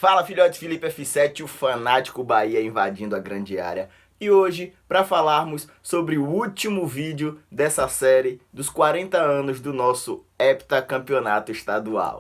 Fala filhotes, Felipe F7, o fanático Bahia invadindo a grande área. E hoje, para falarmos sobre o último vídeo dessa série dos 40 anos do nosso heptacampeonato estadual.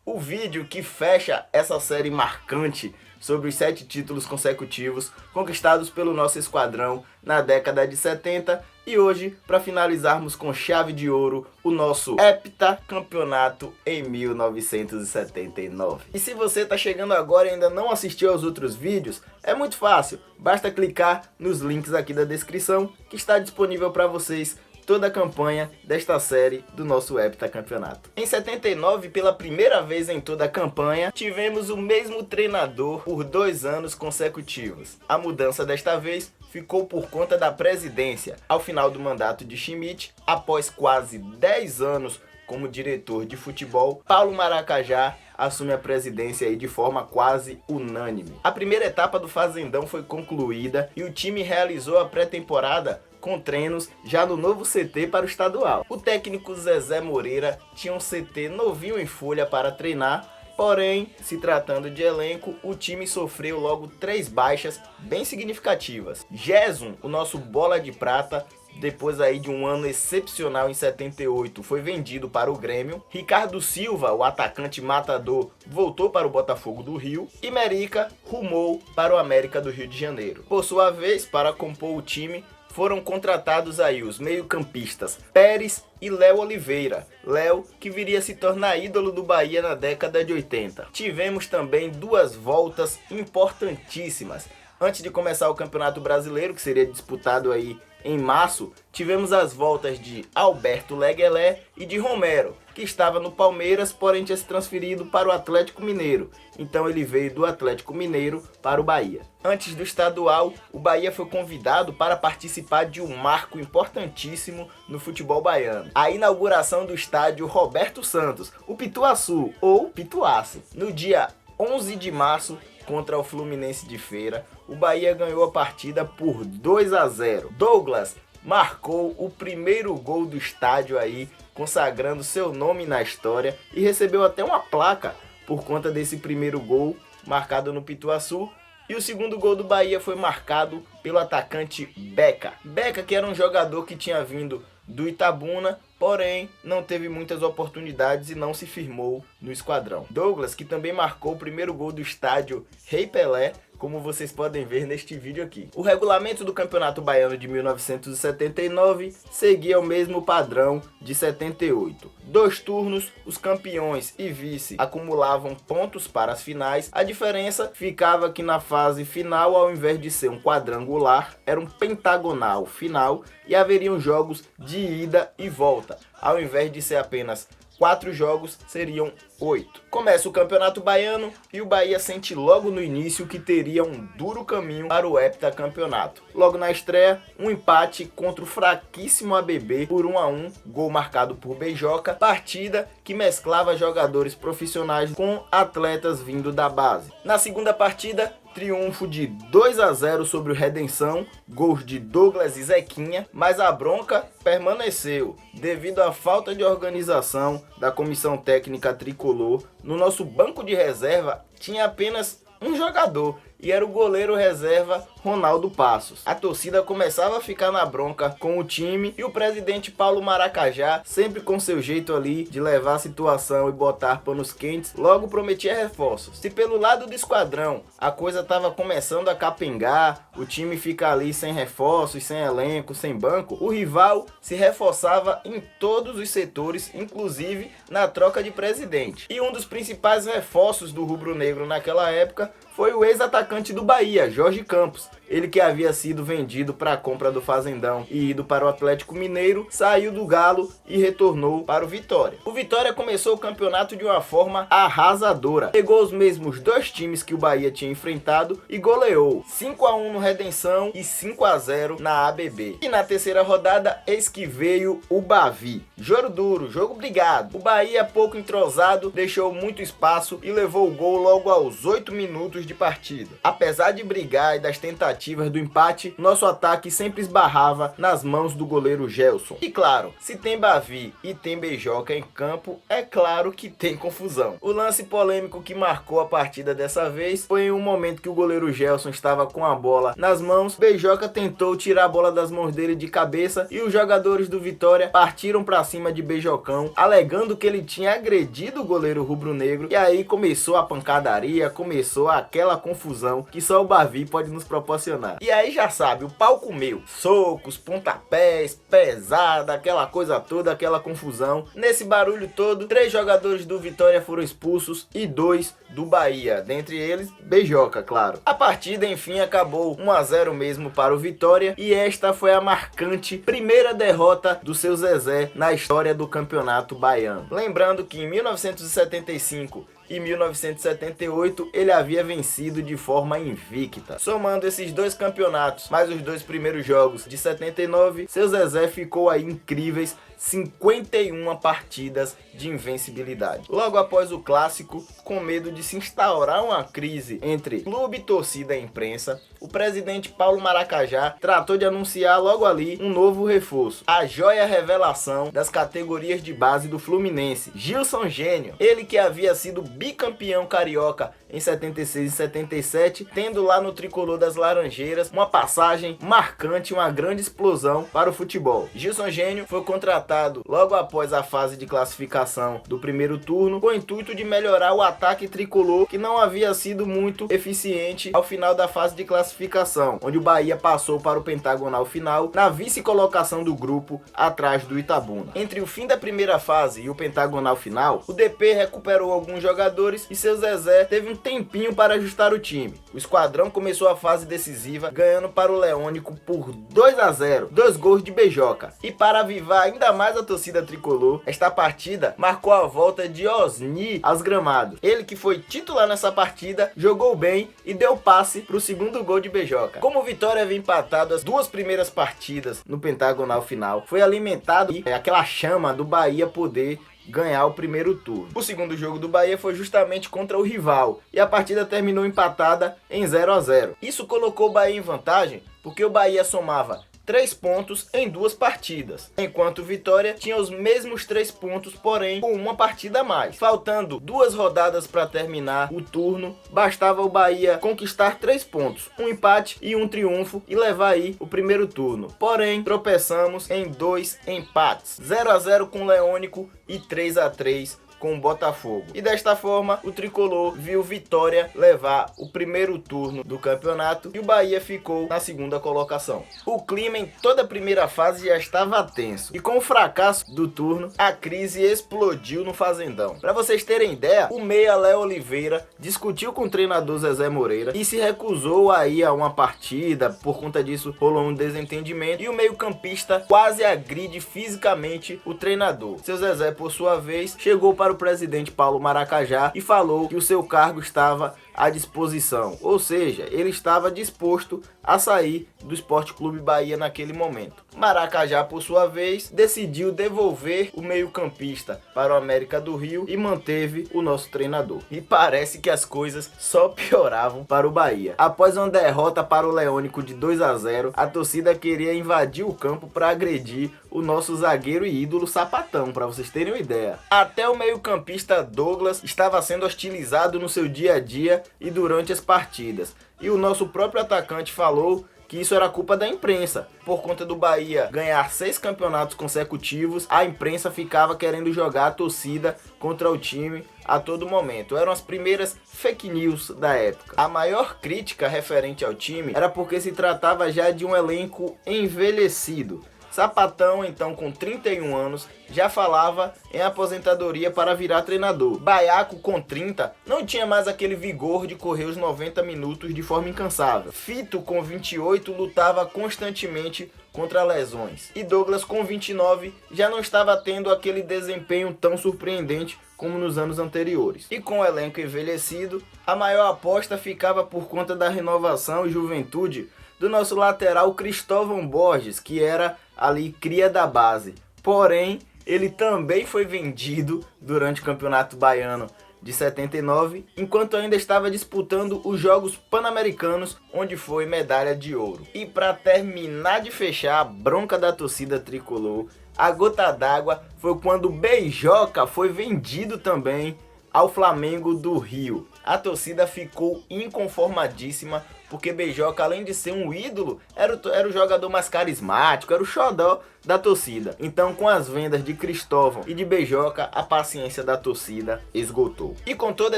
O vídeo que fecha essa série marcante sobre os 7 títulos consecutivos conquistados pelo nosso esquadrão na década de 70 e hoje, para finalizarmos com chave de ouro, o nosso heptacampeonato em 1979. E se você está chegando agora e ainda não assistiu aos outros vídeos, é muito fácil, basta clicar nos links aqui da descrição que está disponível para vocês toda a campanha desta série do nosso heptacampeonato. Em 79, pela primeira vez em toda a campanha, tivemos o mesmo treinador por 2 anos consecutivos. A mudança desta vez ficou por conta da presidência. Ao final do mandato de Schmidt, após quase 10 anos como diretor de futebol, Paulo Maracajá assume a presidência aí de forma quase unânime. A primeira etapa do Fazendão foi concluída e o time realizou a pré-temporada com treinos já no novo CT para o estadual. O técnico Zezé Moreira tinha um CT novinho em folha para treinar, porém, se tratando de elenco, o time sofreu logo 3 baixas bem significativas. Gerson, o nosso bola de prata, depois aí de um ano excepcional em 78, foi vendido para o Grêmio. Ricardo Silva, o atacante matador, voltou para o Botafogo do Rio. E Merica rumou para o América do Rio de Janeiro. Por sua vez, para compor o time, foram contratados aí os meio-campistas Pérez e Léo Oliveira. Léo, que viria a se tornar ídolo do Bahia na década de 80. Tivemos também 2 voltas importantíssimas. Antes de começar o Campeonato Brasileiro, que seria disputado aí em março, tivemos as voltas de Alberto Leguelé e de Romero, que estava no Palmeiras, porém tinha se transferido para o Atlético Mineiro. Então ele veio do Atlético Mineiro para o Bahia. Antes do estadual, o Bahia foi convidado para participar de um marco importantíssimo no futebol baiano. A inauguração do estádio Roberto Santos, o Pituaçu, ou Pituaço. No dia 11 de março, contra o Fluminense de Feira, o Bahia ganhou a partida por 2-0. Douglas marcou o primeiro gol do estádio aí, consagrando seu nome na história e recebeu até uma placa por conta desse primeiro gol marcado no Pituaçu. E o segundo gol do Bahia foi marcado pelo atacante Beca. Beca, que era um jogador que tinha vindo do Itabuna, porém não teve muitas oportunidades e não se firmou no esquadrão. Douglas, que também marcou o primeiro gol do estádio Rei Pelé, como vocês podem ver neste vídeo aqui. O regulamento do Campeonato Baiano de 1979 seguia o mesmo padrão de 78. 2 turnos, os campeões e vice acumulavam pontos para as finais. A diferença ficava que na fase final, ao invés de ser um quadrangular, era um pentagonal final e haveriam jogos de ida e volta. Ao invés de ser apenas 4 jogos, seriam 8. Começa o Campeonato Baiano e o Bahia sente logo no início que teria um duro caminho para o heptacampeonato. Logo na estreia, um empate contra o fraquíssimo ABB por 1-1, gol marcado por Beijoca, partida que mesclava jogadores profissionais com atletas vindo da base. Na segunda partida, triunfo de 2-0 sobre o Redenção, gols de Douglas e Zequinha, mas a bronca permaneceu devido à falta de organização da comissão técnica tricolor. No nosso banco de reserva tinha apenas um jogador e era o goleiro reserva Ronaldo Passos. A torcida começava a ficar na bronca com o time e o presidente Paulo Maracajá, sempre com seu jeito ali de levar a situação e botar panos quentes, logo prometia reforços. Se pelo lado do esquadrão a coisa estava começando a capengar, o time fica ali sem reforços, sem elenco, sem banco, o rival se reforçava em todos os setores, inclusive na troca de presidente. E um dos principais reforços do rubro-negro naquela época foi o ex-atacante atacante do Bahia, Jorge Campos. Ele que havia sido vendido para a compra do Fazendão e ido para o Atlético Mineiro, saiu do Galo e retornou para o Vitória. O Vitória começou o campeonato de uma forma arrasadora. Pegou os mesmos dois times que o Bahia tinha enfrentado e goleou 5-1 no Redenção e 5-0 na ABB. E na terceira rodada, eis que veio o Bavi. Jogo duro, jogo brigado. O Bahia, pouco entrosado, deixou muito espaço e levou o gol logo aos 8 minutos de partida. Apesar de brigar e das tentativas do empate, nosso ataque sempre esbarrava nas mãos do goleiro Gelson. E claro, se tem Bavi e tem Beijoca em campo, é claro que tem confusão. O lance polêmico que marcou a partida dessa vez foi em um momento que o goleiro Gelson estava com a bola nas mãos. Beijoca tentou tirar a bola das mãos dele de cabeça e os jogadores do Vitória partiram para cima de Beijocão, alegando que ele tinha agredido o goleiro rubro-negro. E aí começou a pancadaria, começou aquela confusão que só o Bavi pode nos proporcionar. E aí já sabe, o pau comeu. Socos, pontapés, pesada, aquela coisa toda, aquela confusão. Nesse barulho todo, 3 jogadores do Vitória foram expulsos e 2 do Bahia. Dentre eles, Beijoca, claro. A partida, enfim, acabou 1-0 mesmo para o Vitória. E esta foi a marcante primeira derrota do seu Zezé na história do campeonato baiano. Lembrando que em 1975... e 1978 ele havia vencido de forma invicta. Somando esses dois campeonatos, mais os 2 primeiros jogos de 79, seu Zezé ficou aí incríveis 51 partidas de invencibilidade. Logo após o clássico, com medo de se instaurar uma crise entre clube, torcida e imprensa, o presidente Paulo Maracajá tratou de anunciar logo ali um novo reforço, a joia revelação das categorias de base do Fluminense, Gilson Gênio. Ele que havia sido bicampeão carioca em 76 e 77, tendo lá no tricolor das Laranjeiras uma passagem marcante, uma grande explosão para o futebol. Gilson Gênio foi contratado logo após a fase de classificação do primeiro turno, com o intuito de melhorar o ataque tricolor, que não havia sido muito eficiente ao final da fase de classificação, onde o Bahia passou para o pentagonal final, na vice-colocação do grupo, atrás do Itabuna. Entre o fim da primeira fase e o pentagonal final, o DP recuperou alguns jogadores e seu Zezé teve um tempinho para ajustar o time. O esquadrão começou a fase decisiva, ganhando para o Leônico por 2-0, 2 gols de Beijoca. E para avivar ainda mais a torcida tricolor, esta partida marcou a volta de Osni aos gramados. Ele que foi titular nessa partida, jogou bem e deu passe para o segundo gol de Beijoca. Como o Vitória havia empatado as 2 primeiras partidas no pentagonal final, foi alimentado aquela chama do Bahia poder ganhar o primeiro turno. O segundo jogo do Bahia foi justamente contra o rival e a partida terminou empatada em 0-0. Isso colocou o Bahia em vantagem porque o Bahia somava 3 pontos em 2 partidas, enquanto o Vitória tinha os mesmos 3 pontos, porém com uma partida a mais. Faltando 2 rodadas para terminar o turno, bastava o Bahia conquistar 3 pontos, um empate e um triunfo e levar aí o primeiro turno. Porém, tropeçamos em 2 empates, 0-0 com o Leônico e 3-3 com o Botafogo. E desta forma, o tricolor viu Vitória levar o primeiro turno do campeonato e o Bahia ficou na segunda colocação. O clima em toda a primeira fase já estava tenso e com o fracasso do turno, a crise explodiu no Fazendão. Para vocês terem ideia, o meia Léo Oliveira discutiu com o treinador Zezé Moreira e se recusou a ir a uma partida. Por conta disso, rolou um desentendimento e o meio-campista quase agride fisicamente o treinador. Seu Zezé, por sua vez, chegou para o presidente Paulo Maracajá e falou que o seu cargo estava à disposição, ou seja, ele estava disposto a sair do Sport Clube Bahia naquele momento. Maracajá, por sua vez, decidiu devolver o meio-campista para o América do Rio e manteve o nosso treinador. E parece que as coisas só pioravam para o Bahia. Após uma derrota para o Leônico de 2-0, a torcida queria invadir o campo para agredir o nosso zagueiro e ídolo Sapatão, para vocês terem uma ideia. Até o meio-campista Douglas estava sendo hostilizado no seu dia a dia e durante as partidas. E o nosso próprio atacante falou que isso era culpa da imprensa. Por conta do Bahia ganhar 6 campeonatos consecutivos, a imprensa ficava querendo jogar a torcida contra o time a todo momento. Eram as primeiras fake news da época. A maior crítica referente ao time era porque se tratava já de um elenco envelhecido. Sapatão, então com 31 anos, já falava em aposentadoria para virar treinador. Baiaco, com 30, não tinha mais aquele vigor de correr os 90 minutos de forma incansável. Fito, com 28, lutava constantemente contra lesões. E Douglas, com 29, já não estava tendo aquele desempenho tão surpreendente como nos anos anteriores. E com o elenco envelhecido, a maior aposta ficava por conta da renovação e juventude do nosso lateral Cristóvão Borges, que era ali cria da base. Porém, ele também foi vendido durante o Campeonato Baiano de 79, enquanto ainda estava disputando os Jogos Pan-Americanos, onde foi medalha de ouro. E para terminar de fechar a bronca da torcida tricolor, a gota d'água foi quando o Beijoca foi vendido também ao Flamengo do Rio. A torcida ficou inconformadíssima, porque Beijoca, além de ser um ídolo, era o jogador mais carismático, era o xodó da torcida. Então, com as vendas de Cristóvão e de Beijoca, a paciência da torcida esgotou. E com toda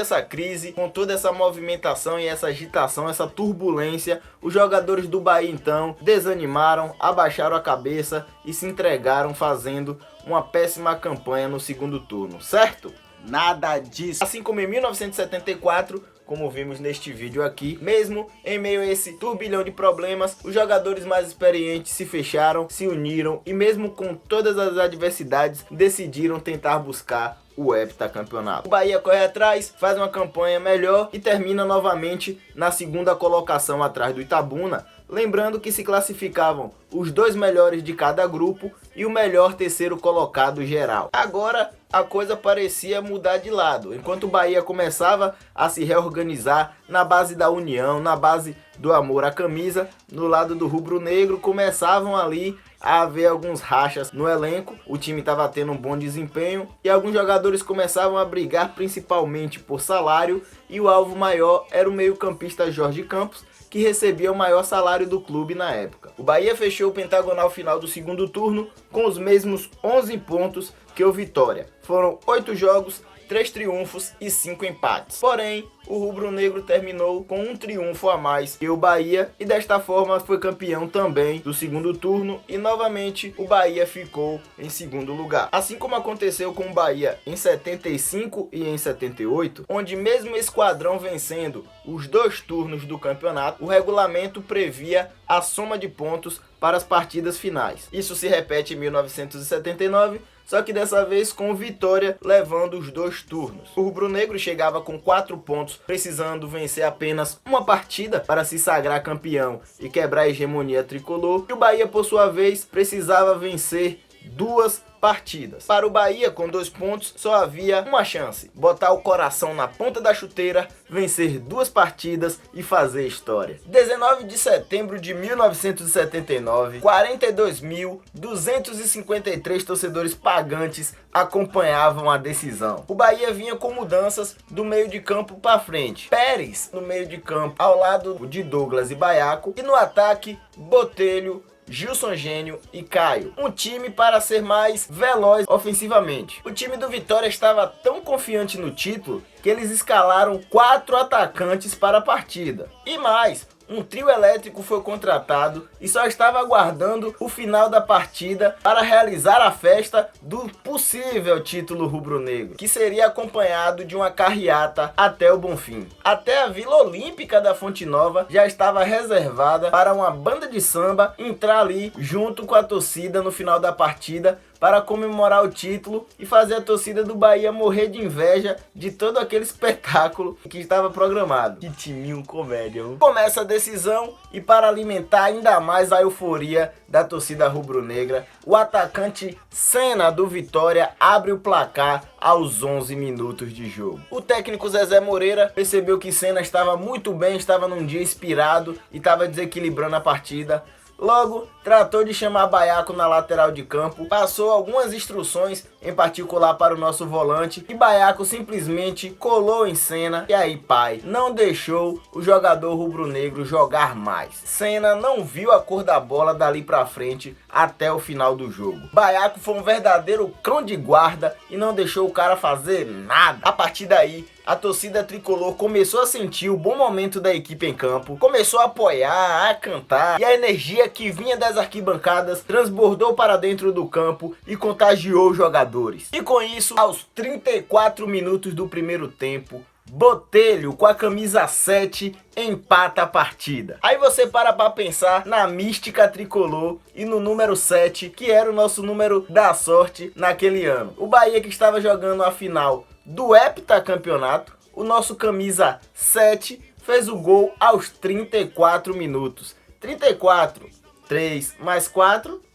essa crise, com toda essa movimentação e essa agitação, essa turbulência, os jogadores do Bahia, então, desanimaram, abaixaram a cabeça e se entregaram, fazendo uma péssima campanha no segundo turno, certo? Nada disso. Assim como em 1974, como vimos neste vídeo aqui, mesmo em meio a esse turbilhão de problemas, os jogadores mais experientes se fecharam, se uniram e mesmo com todas as adversidades, decidiram tentar buscar o heptacampeonato. O Bahia corre atrás, faz uma campanha melhor e termina novamente na segunda colocação atrás do Itabuna. Lembrando que se classificavam os 2 melhores de cada grupo e o melhor terceiro colocado geral. Agora a coisa parecia mudar de lado. Enquanto o Bahia começava a se reorganizar na base da união, na base do amor à camisa, no lado do rubro-negro começavam ali a haver alguns rachas no elenco. O time estava tendo um bom desempenho e alguns jogadores começavam a brigar principalmente por salário, e o alvo maior era o meio-campista Jorge Campos, que recebia o maior salário do clube na época. O Bahia fechou o pentagonal final do segundo turno com os mesmos 11 pontos que o Vitória. Foram 8 jogos, 3 triunfos e 5 empates. Porém, o rubro-negro terminou com um triunfo a mais que o Bahia e desta forma foi campeão também do segundo turno, e novamente o Bahia ficou em segundo lugar. Assim como aconteceu com o Bahia em 75 e em 78, onde mesmo o esquadrão vencendo os 2 turnos do campeonato, o regulamento previa a soma de pontos para as partidas finais. Isso se repete em 1979, só que dessa vez com Vitória levando os 2 turnos. O rubro-negro chegava com 4 pontos, precisando vencer apenas uma partida para se sagrar campeão e quebrar a hegemonia tricolor. E o Bahia, por sua vez, precisava vencer 2 partidas. Para o Bahia, com 2 pontos, só havia uma chance: botar o coração na ponta da chuteira, vencer 2 partidas e fazer história. 19 de setembro de 1979, 42.253 torcedores pagantes acompanhavam a decisão. O Bahia vinha com mudanças do meio de campo para frente. Pérez no meio de campo ao lado de Douglas e Baiaco, e no ataque Botelho, Gilson Gênio e Caio. Um time para ser mais veloz ofensivamente. O time do Vitória estava tão confiante no título que eles escalaram 4 atacantes para a partida. E mais, um trio elétrico foi contratado e só estava aguardando o final da partida para realizar a festa do possível título rubro-negro, que seria acompanhado de uma carreata até o Bonfim. Até a Vila Olímpica da Fonte Nova já estava reservada para uma banda de samba entrar ali junto com a torcida no final da partida para comemorar o título e fazer a torcida do Bahia morrer de inveja de todo aquele espetáculo que estava programado. Que timinho comédia, viu? Começa a decisão e para alimentar ainda mais a euforia da torcida rubro-negra, o atacante Senna do Vitória abre o placar aos 11 minutos de jogo. O técnico Zezé Moreira percebeu que Senna estava muito bem, estava num dia inspirado e estava desequilibrando a partida. Logo, tratou de chamar Baiaco na lateral de campo, passou algumas instruções, em particular para o nosso volante, e Baiaco simplesmente colou em Senna, e aí, pai, não deixou o jogador rubro-negro jogar mais. Senna não viu a cor da bola dali pra frente até o final do jogo. Baiaco foi um verdadeiro cão de guarda e não deixou o cara fazer nada. A partir daí, a torcida tricolor começou a sentir o bom momento da equipe em campo, começou a apoiar, a cantar, e a energia que vinha das arquibancadas transbordou para dentro do campo e contagiou os jogadores. E com isso, aos 34 minutos do primeiro tempo, Botelho, com a camisa 7, empata a partida. Aí você para pensar na mística tricolor e no número 7, que era o nosso número da sorte naquele ano. O Bahia, que estava jogando a final do heptacampeonato, o nosso camisa 7 fez o gol aos 34 minutos. 34, 3 mais 4...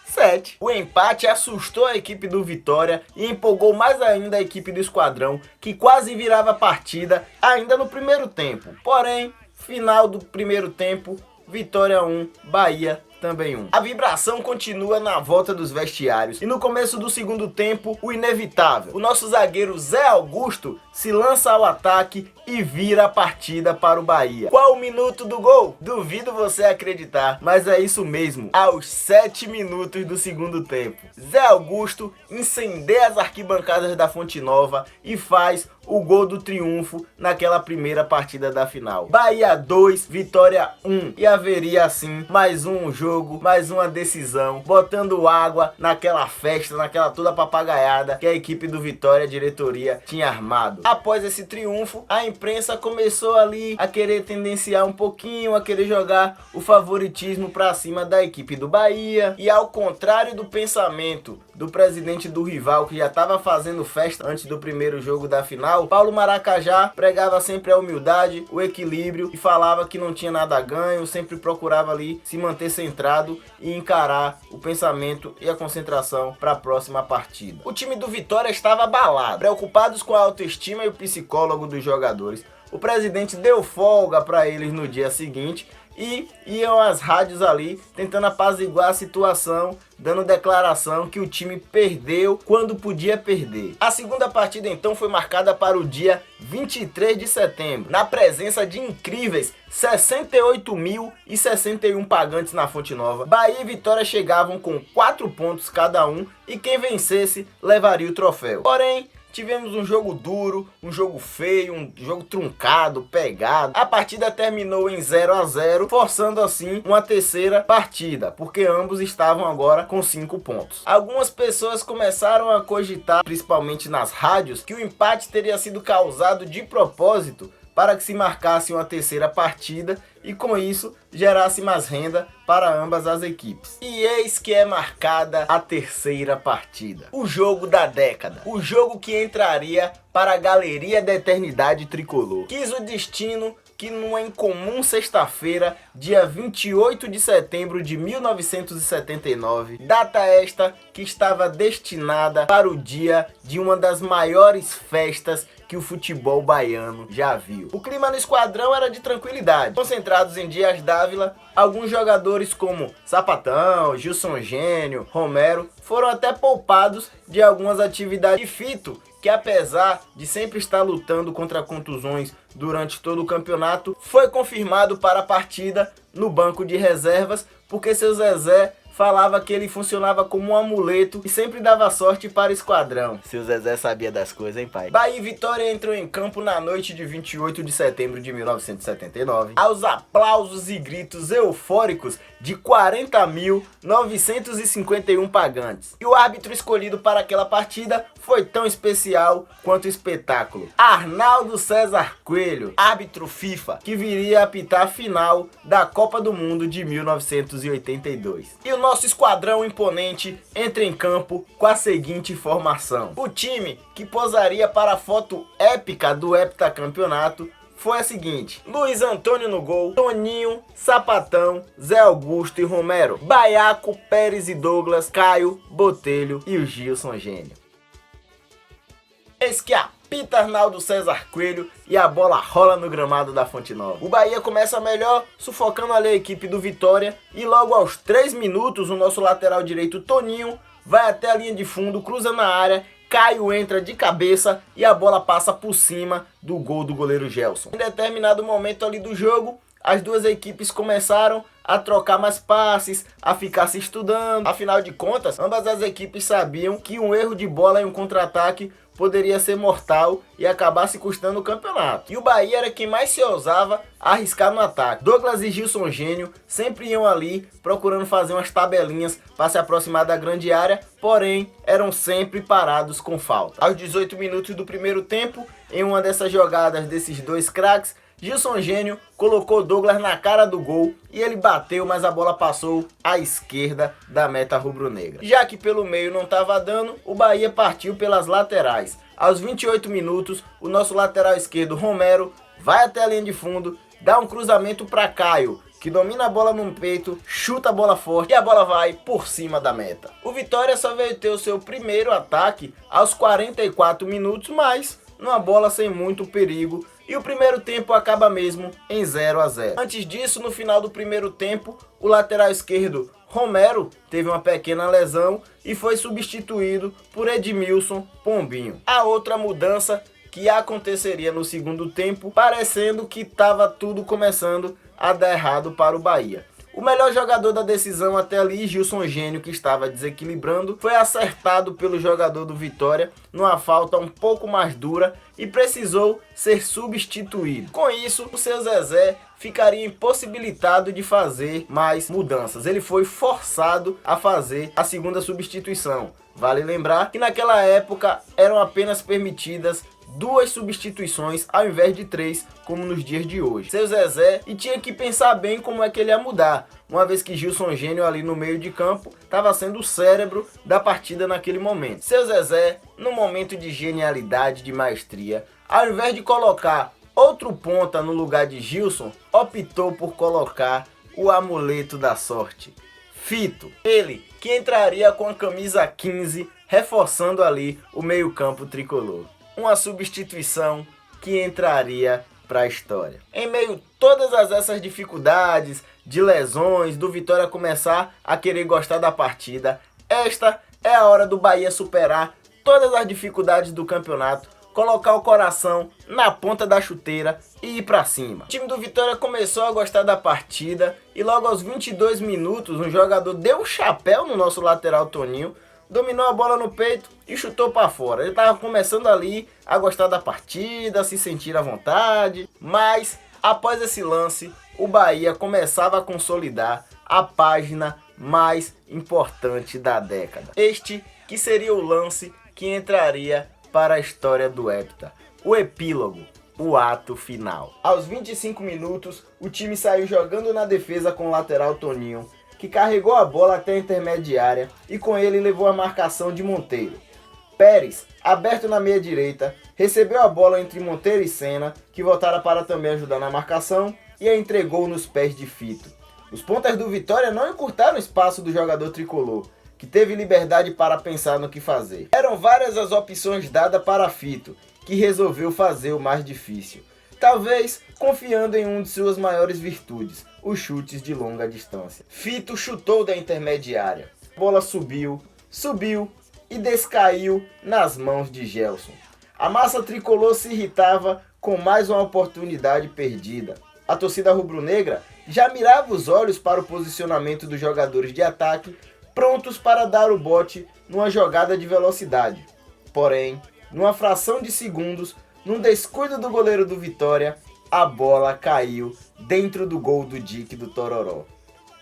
7. O empate assustou a equipe do Vitória e empolgou mais ainda a equipe do Esquadrão, que quase virava a partida ainda no primeiro tempo. Porém, final do primeiro tempo, Vitória 1, Bahia também 1. A vibração continua na volta dos vestiários e no começo do segundo tempo, o inevitável. O nosso zagueiro Zé Augusto se lança ao ataque e vira a partida para o Bahia. Qual o minuto do gol? Duvido você acreditar, mas é isso mesmo. Aos 7 minutos do segundo tempo, Zé Augusto incendeia as arquibancadas da Fonte Nova e faz o gol do triunfo naquela primeira partida da final. Bahia 2, Vitória 1. E haveria assim mais um jogo, mais uma decisão, botando água naquela festa, naquela toda papagaiada que a equipe do Vitória, a diretoria, tinha armado. Após esse triunfo, a imprensa começou ali a querer tendenciar um pouquinho, a querer jogar o favoritismo para cima da equipe do Bahia. E ao contrário do pensamento do presidente do rival, que já estava fazendo festa antes do primeiro jogo da final, Paulo Maracajá pregava sempre a humildade, o equilíbrio e falava que não tinha nada a ganho, sempre procurava ali se manter centrado e encarar o pensamento e a concentração para a próxima partida. O time do Vitória estava abalado, preocupados com a autoestima e o psicólogo dos jogadores. O presidente deu folga para eles no dia seguinte e iam às rádios ali tentando apaziguar a situação, dando declaração que o time perdeu quando podia perder. A segunda partida então foi marcada para o dia 23 de setembro, na presença de incríveis 68.061 pagantes na Fonte Nova. Bahia e Vitória chegavam com 4 pontos cada um e quem vencesse levaria o troféu. Porém, tivemos um jogo duro, um jogo feio, um jogo truncado, pegado. A partida terminou em 0-0, forçando assim uma terceira partida, porque ambos estavam agora com 5 pontos. Algumas pessoas começaram a cogitar, principalmente nas rádios, que o empate teria sido causado de propósito para que se marcasse uma terceira partida e com isso gerasse mais renda para ambas as equipes. E eis que é marcada a terceira partida. O jogo da década. O jogo que entraria para a galeria da eternidade tricolor. Quis o destino que numa incomum sexta-feira, dia 28 de setembro de 1979, data esta que estava destinada para o dia de uma das maiores festas que o futebol baiano já viu. O clima no Esquadrão era de tranquilidade. Concentrados em Dias Dávila, alguns jogadores como Sapatão, Gilson Gênio, Romero foram até poupados de algumas atividades. E Fito, que apesar de sempre estar lutando contra contusões durante todo o campeonato, foi confirmado para a partida no banco de reservas, porque seu Zezé falava que ele funcionava como um amuleto e sempre dava sorte para o Esquadrão. Seu Zezé sabia das coisas, hein, pai? Bahia e Vitória entrou em campo na noite de 28 de setembro de 1979, aos aplausos e gritos eufóricos de 40.951 pagantes. E o árbitro escolhido para aquela partida foi tão especial quanto o espetáculo: Arnaldo César Coelho, árbitro FIFA, que viria a apitar a final da Copa do Mundo de 1982. E o nosso Esquadrão imponente entra em campo com a seguinte formação. O time que posaria para a foto épica do heptacampeonato foi a seguinte: Luiz Antônio no gol, Toninho, Sapatão, Zé Augusto e Romero, Baiaco, Pérez e Douglas, Caio, Botelho e o Gilson Gênio. Eis que apita Arnaldo César Coelho e a bola rola no gramado da Fonte Nova. O Bahia começa melhor, sufocando ali a equipe do Vitória, e logo aos 3 minutos o nosso lateral direito Toninho vai até a linha de fundo, cruza na área, Caio entra de cabeça e a bola passa por cima do gol do goleiro Gelson. Em determinado momento ali do jogo, as duas equipes começaram a trocar mais passes, a ficar se estudando. Afinal de contas, ambas as equipes sabiam que um erro de bola em um contra-ataque poderia ser mortal e acabar se custando o campeonato. E o Bahia era quem mais se ousava a arriscar no ataque. Douglas e Gilson Gênio sempre iam ali procurando fazer umas tabelinhas para se aproximar da grande área, porém eram sempre parados com falta. Aos 18 minutos do primeiro tempo, em uma dessas jogadas desses dois craques, Gilson Gênio colocou Douglas na cara do gol e ele bateu, mas a bola passou à esquerda da meta rubro-negra. Já que pelo meio não estava dando, o Bahia partiu pelas laterais. Aos 28 minutos, o nosso lateral esquerdo, Romero, vai até a linha de fundo, dá um cruzamento para Caio, que domina a bola no peito, chuta a bola forte e a bola vai por cima da meta. O Vitória só veio ter o seu primeiro ataque aos 44 minutos, mas numa bola sem muito perigo, e o primeiro tempo acaba mesmo em 0-0. Antes disso, no final do primeiro tempo, o lateral esquerdo Romero teve uma pequena lesão e foi substituído por Edmilson Pombinho. A outra mudança que aconteceria no segundo tempo, parecendo que estava tudo começando a dar errado para o Bahia. O melhor jogador da decisão até ali, Gilson Gênio, que estava desequilibrando, foi acertado pelo jogador do Vitória numa falta um pouco mais dura e precisou ser substituído. Com isso, o seu Zezé ficaria impossibilitado de fazer mais mudanças. Ele foi forçado a fazer a segunda substituição. Vale lembrar que naquela época eram apenas permitidas 2 substituições ao invés de 3, como nos dias de hoje. Seu Zezé, e tinha que pensar bem como é que ele ia mudar, uma vez que Gilson Gênio ali no meio de campo estava sendo o cérebro da partida naquele momento. Seu Zezé, no momento de genialidade, de maestria, ao invés de colocar outro ponta no lugar de Gilson, optou por colocar o amuleto da sorte, Fito. Ele que entraria com a camisa 15, reforçando ali o meio-campo tricolor. Uma substituição que entraria para a história. Em meio a todas essas dificuldades, de lesões, do Vitória começar a querer gostar da partida, esta é a hora do Bahia superar todas as dificuldades do campeonato, colocar o coração na ponta da chuteira e ir para cima. O time do Vitória começou a gostar da partida e logo aos 22 minutos um jogador deu um chapéu no nosso lateral Toninho, dominou a bola no peito e chutou para fora. Ele estava começando ali a gostar da partida, a se sentir à vontade, mas após esse lance, o Bahia começava a consolidar a página mais importante da década. Este que seria o lance que entraria para a história do hepta, o epílogo, o ato final. Aos 25 minutos, o time saiu jogando na defesa com o lateral Toninho, que carregou a bola até a intermediária e com ele levou a marcação de Monteiro. Pérez, aberto na meia direita, recebeu a bola entre Monteiro e Senna, que voltaram para também ajudar na marcação, e a entregou nos pés de Fito. Os pontas do Vitória não encurtaram o espaço do jogador tricolor, que teve liberdade para pensar no que fazer. Eram várias as opções dadas para Fito, que resolveu fazer o mais difícil, talvez confiando em uma de suas maiores virtudes, os chutes de longa distância. Fito chutou da intermediária. A bola subiu e descaiu nas mãos de Gelson. A massa tricolor se irritava com mais uma oportunidade perdida. A torcida rubro-negra já mirava os olhos para o posicionamento dos jogadores de ataque, prontos para dar o bote numa jogada de velocidade. Porém, numa fração de segundos, num descuido do goleiro do Vitória, a bola caiu dentro do gol do Dick do Tororó.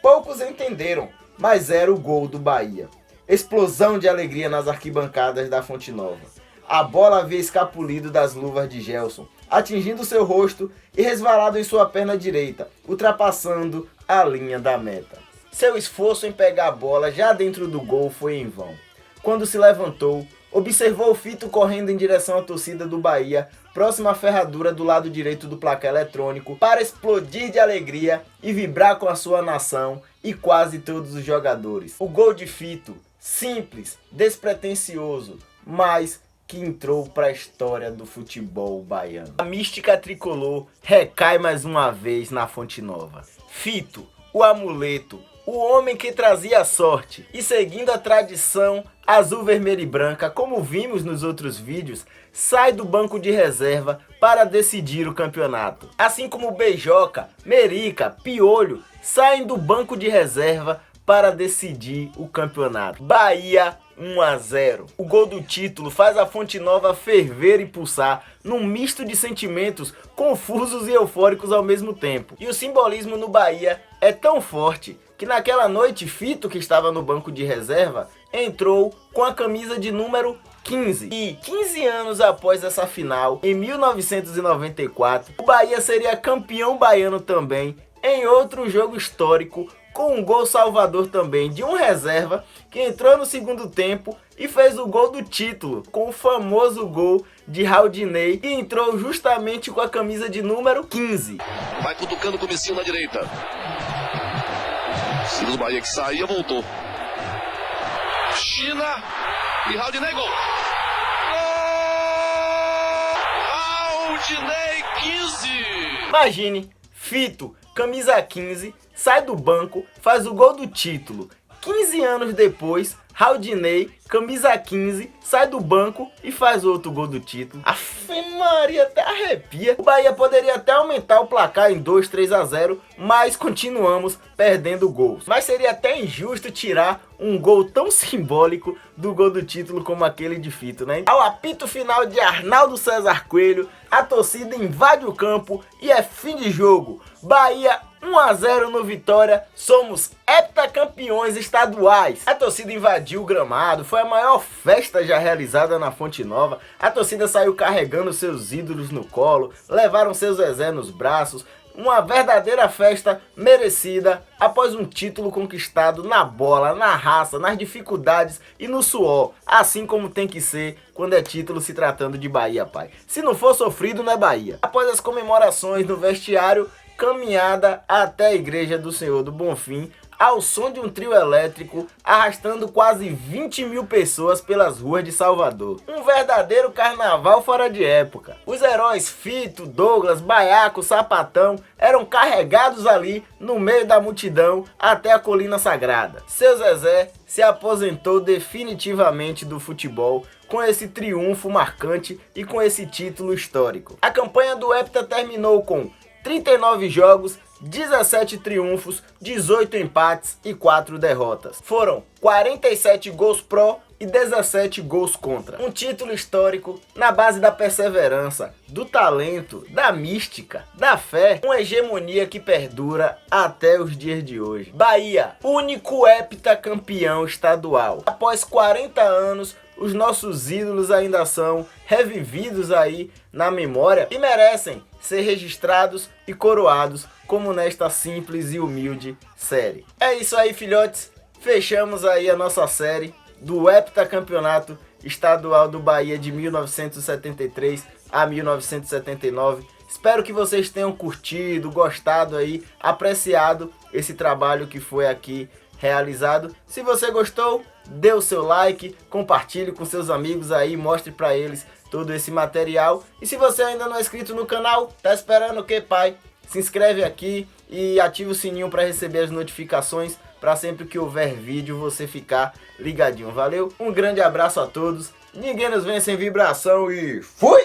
Poucos entenderam, mas era o gol do Bahia. Explosão de alegria nas arquibancadas da Fonte Nova. A bola havia escapulido das luvas de Gelson, atingindo seu rosto e resvalado em sua perna direita, ultrapassando a linha da meta. Seu esforço em pegar a bola já dentro do gol foi em vão. Quando se levantou, observou o Fito correndo em direção à torcida do Bahia, próxima à ferradura do lado direito do placar eletrônico, para explodir de alegria e vibrar com a sua nação e quase todos os jogadores. O gol de Fito, simples, despretensioso, mas que entrou para a história do futebol baiano. A mística tricolor recai mais uma vez na Fonte Nova. Fito, o amuleto, o homem que trazia a sorte. E seguindo a tradição azul, vermelha e branca, como vimos nos outros vídeos, sai do banco de reserva para decidir o campeonato. Assim como Beijoca, Merica, Piolho saem do banco de reserva para decidir o campeonato. Bahia 1-0. O gol do título faz a Fonte Nova ferver e pulsar num misto de sentimentos confusos e eufóricos ao mesmo tempo. E o simbolismo no Bahia é tão forte que naquela noite Fito, que estava no banco de reserva, entrou com a camisa de número 15. E 15 anos após essa final, em 1994, o Bahia seria campeão baiano também em outro jogo histórico, com um gol salvador também de um reserva que entrou no segundo tempo e fez o gol do título, com o famoso gol de Raudinei, que entrou justamente com a camisa de número 15. Vai cutucando o comecinho na direita. O do Bahia que saía, voltou. China e Raudinei, gol! Raudinei 15! Imagine, Fito, camisa 15, sai do banco, faz o gol do título. 15 anos depois, Raudinei, camisa 15, sai do banco e faz outro gol do título. Aff, Maria, até arrepia. O Bahia poderia até aumentar o placar em 2-3-0, mas continuamos perdendo gols. Mas seria até injusto tirar um gol tão simbólico do gol do título como aquele de Fito, né? Ao apito final de Arnaldo César Coelho, a torcida invade o campo e é fim de jogo. Bahia 1-0 no Vitória, somos heptacampeões estaduais. A torcida invadiu o gramado, foi a maior festa já realizada na Fonte Nova. A torcida saiu carregando seus ídolos no colo, levaram seus Zezé nos braços. Uma verdadeira festa merecida após um título conquistado na bola, na raça, nas dificuldades e no suor. Assim como tem que ser quando é título se tratando de Bahia, pai. Se não for sofrido, não é Bahia. Após as comemorações no vestiário, caminhada até a Igreja do Senhor do Bonfim, ao som de um trio elétrico, arrastando quase 20 mil pessoas pelas ruas de Salvador. Um verdadeiro carnaval fora de época. Os heróis Fito, Douglas, Baiaco, Sapatão eram carregados ali no meio da multidão até a Colina Sagrada. Seu Zezé se aposentou definitivamente do futebol com esse triunfo marcante e com esse título histórico. A campanha do Hepta terminou com 39 jogos, 17 triunfos, 18 empates e 4 derrotas. Foram 47 gols pró e 17 gols contra. Um título histórico na base da perseverança, do talento, da mística, da fé. Uma hegemonia que perdura até os dias de hoje. Bahia, único heptacampeão estadual. Após 40 anos, os nossos ídolos ainda são revividos aí na memória e merecem ser registrados e coroados como nesta simples e humilde série. É isso aí, filhotes. Fechamos aí a nossa série do heptacampeonato estadual do Bahia de 1973 a 1979. Espero que vocês tenham curtido, gostado aí, apreciado esse trabalho que foi aqui realizado. Se você gostou, dê o seu like, compartilhe com seus amigos aí, mostre para eles todo esse material. E se você ainda não é inscrito no canal, tá esperando o que, pai? Se inscreve aqui e ativa o sininho para receber as notificações, para sempre que houver vídeo você ficar ligadinho. Valeu? Um grande abraço a todos. Ninguém nos vence sem vibração e fui!